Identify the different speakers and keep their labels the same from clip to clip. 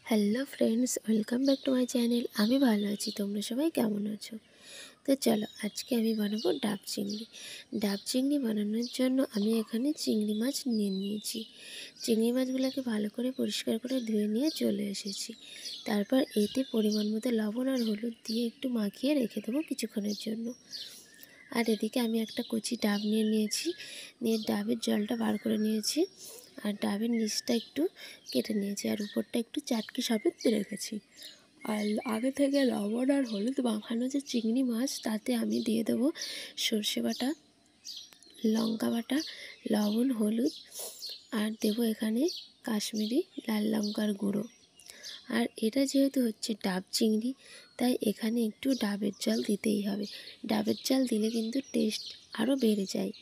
Speaker 1: Hello friends, welcome back to my channel. আমি ভালো আছি, তোমরা সবাই কেমন আছো? তো চলো, আজকে আমি বানাবো ডাব চিংড়ি। ডাব চিংড়ি বানানোর জন্য আমি এখানে চিংড়ি মাছ নিয়ে নিয়েছি। চিংড়ি মাছগুলোকে ভালো করে পরিষ্কার করে ধুয়ে নিয়ে চলে এসেছি। তারপর এতে পরিমাণ মতো লবণ আর হলুদ দিয়ে একটু মাখিয়ে রেখে দেবো কিছুক্ষণের জন্য। আর এদিকে আমি একটা কচি ডাব নিয়েছি, ডাবের জলটা বার করে নিয়েছি। আর ডাবের নিচটা একটু কেটে নিয়েছি, আর উপরটা একটু চাটকি সমেত রেখেছি। আর আগে থেকে লবণ আর হলুদ মাখানো যে চিংড়ি মাছ, তাতে আমি দিয়ে দেবো সর্ষে বাটা, লঙ্কা বাটা, লবণ, হলুদ, আর দেবো এখানে কাশ্মীরি লাল লঙ্কার গুঁড়ো। আর এটা যেহেতু হচ্ছে ডাব চিংড়ি, তাই এখানে একটু ডাবের জল দিতেই হবে। ডাবের জল দিলে কিন্তু টেস্ট আরও বেড়ে যায়।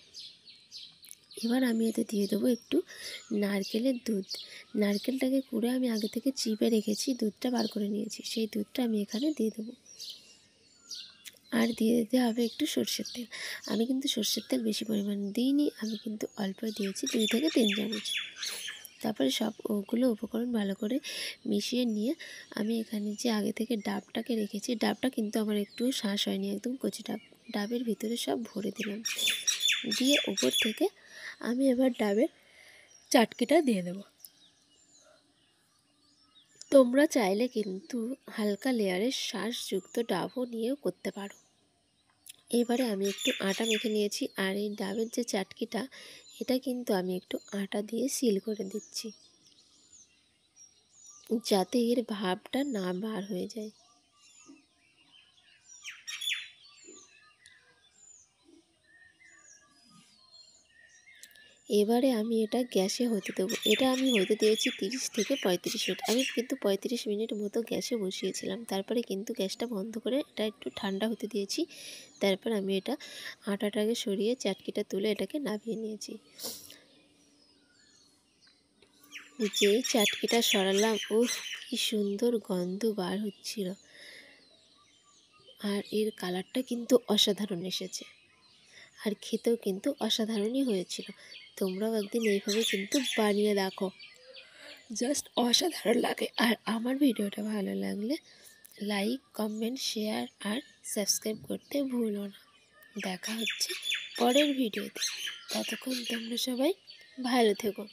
Speaker 1: এবার আমি এতে দিয়ে দেবো একটু নারকেলের দুধ। নারকেলটাকে কুড়ে আমি আগে থেকে চিপে রেখেছি, দুধটা বার করে নিয়েছি, সেই দুধটা আমি এখানে দিয়ে দেবো। আর দিয়ে দিতে হবে একটু সর্ষের তেল। আমি কিন্তু সর্ষের তেল বেশি পরিমাণে দিইনি, আমি কিন্তু অল্প দিয়েছি, 2 থেকে 3 চামচ। তারপরে সব ওগুলো উপকরণ ভালো করে মিশিয়ে নিয়ে আমি এখানে যে আগে থেকে ডাবটাকে রেখেছি, ডাবটা কিন্তু আমার একটু শাঁস হয়নি, একদম কচি ডাব, ডাবের ভিতরে সব ভরে দিলাম। দিয়ে উপর থেকে আমি এবার ডাবের চাটকিটা দিয়ে দেব। তোমরা চাইলে কিন্তু হালকা লেয়ারের শাঁসযুক্ত ডাবও নিয়েও করতে পারো। এবারে আমি একটু আটা মেখে নিয়েছি, আর এই ডাবের যে চাটকিটা, এটা কিন্তু আমি একটু আটা দিয়ে সিল করে দিচ্ছি, যাতে এর ভাবটা না বার হয়ে যায়। এবারে আমি এটা গ্যাসে হতে দেবো। এটা আমি হতে দিয়েছি 30 থেকে 35 মিনিট। আমি কিন্তু 35 মিনিট মতো গ্যাসে বসিয়েছিলাম। তারপরে কিন্তু গ্যাসটা বন্ধ করে এটা একটু ঠান্ডা হতে দিয়েছি। তারপর আমি এটা আটাটাকে সরিয়ে চাটকিটা তুলে এটাকে নামিয়ে নিয়েছি। যেই চাটকিটা সরালাম, উফ, কি সুন্দর গন্ধ বার হচ্ছিল। আর এর কালারটা কিন্তু অসাধারণ এসেছে, আর খেতেও কিন্তু অসাধারণই হয়েছিল। তোমরাও একদিন এইভাবে কিন্তু বানিয়ে দেখো, জাস্ট অসাধারণ লাগে। আর আমার ভিডিওটা ভালো লাগলে লাইক, কমেন্ট, শেয়ার আর সাবস্ক্রাইব করতে ভুলো না। দেখা হচ্ছে পরের ভিডিওতে। ততক্ষণ তোমরা সবাই ভালো থেকো।